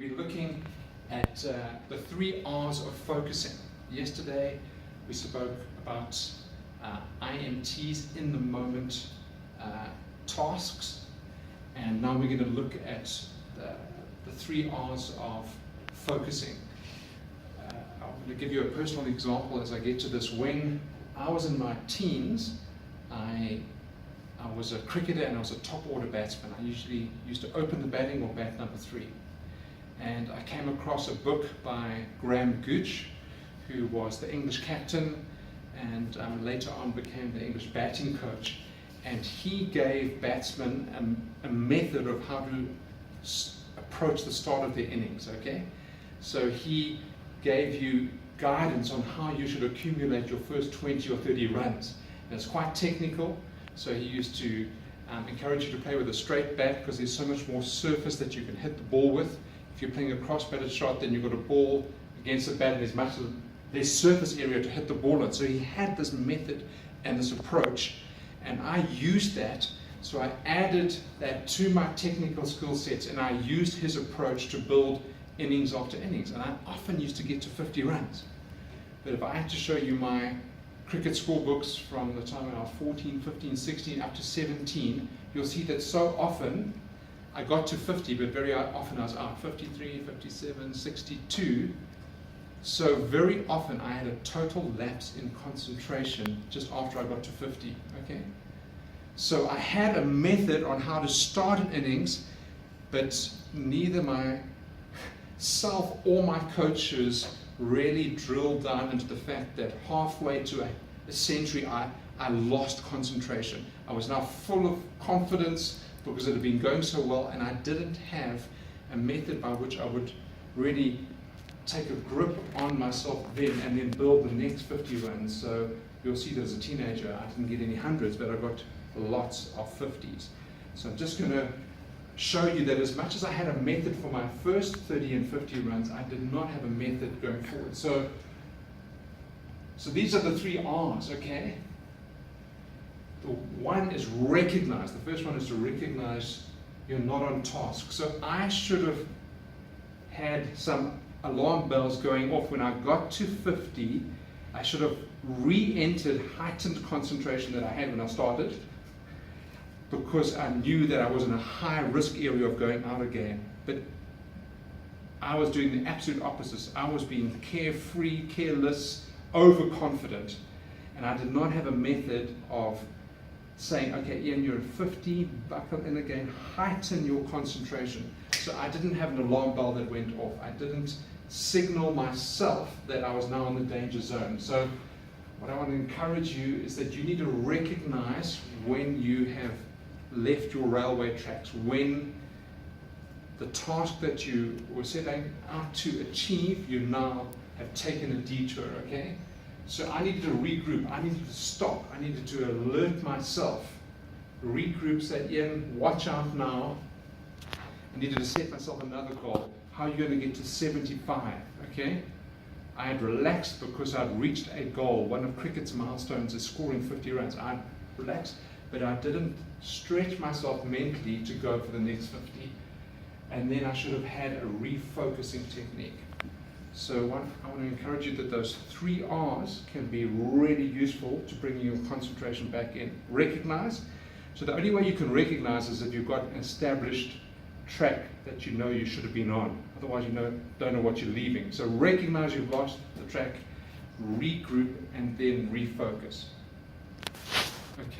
going to be looking at the 3 R's of focusing. Yesterday we spoke about IMTs, in the moment tasks, and now we're going to look at the 3 R's of focusing. I'm going to give you a personal example as I get to this. When I was in my teens, I was a cricketer and I was a top order batsman. I usually used to open the batting or bat number 3. And I came across a book by Graham Gooch, who was the English captain and later on became the English batting coach. And he gave batsmen a method of how to approach the start of their innings, okay? So he gave you guidance on how you should accumulate your first 20 or 30 runs. And it's quite technical, so he used to encourage you to play with a straight bat because there's so much more surface that you can hit the ball with. If you're playing a cross-batted shot, then you've got a ball against the bat and there's surface area to hit the ball on. So he had this method and this approach, and I used that. So I added that to my technical skill sets, and I used his approach to build innings after innings, and I often used to get to 50 runs. But if I had to show you my cricket scorebooks from the time I was 14, 15, 16 up to 17, you'll see that so often I got to 50, but very often I was out 53, 57, 62. So very often I had a total lapse in concentration just after I got to 50, okay? So I had a method on how to start an innings, but neither myself or my coaches really drilled down into the fact that halfway to a century I lost concentration. I was now full of confidence because it had been going so well, and I didn't have a method by which I would really take a grip on myself then and then build the next 50 runs. So you'll see that as a teenager I didn't get any hundreds, but I got lots of 50s. So I'm just going to show you that as much as I had a method for my first 30 and 50 runs, I did not have a method going forward. So these are the 3 R's, okay? The one is recognize. The first one is to recognize you're not on task. So I should have had some alarm bells going off when I got to 50. I should have re-entered heightened concentration that I had when I started, because I knew that I was in a high risk area of going out again. But I was doing the absolute opposite. I was being carefree, careless, overconfident, and I did not have a method of saying, okay, Ian, you're at 50, buckle in again, heighten your concentration. So I didn't have an alarm bell that went off. I didn't signal myself that I was now in the danger zone. So what I want to encourage you is that you need to recognize when you have left your railway tracks, when the task that you were setting out to achieve, you now have taken a detour, okay? So I needed to regroup, I needed to stop, I needed to alert myself, regroup, say, Ian, watch out now. I needed to set myself another goal. How are you going to get to 75, okay? I had relaxed because I'd reached a goal. One of cricket's milestones is scoring 50 runs. I'd relaxed, but I didn't stretch myself mentally to go for the next 50. And then I should have had a refocusing technique. So I want to encourage you that those 3 R's can be really useful to bringing your concentration back in. Recognize. So the only way you can recognize is if you've got an established track that you know you should have been on. Otherwise you don't know what you're leaving. So recognize you've lost the track, regroup, and then refocus. Okay.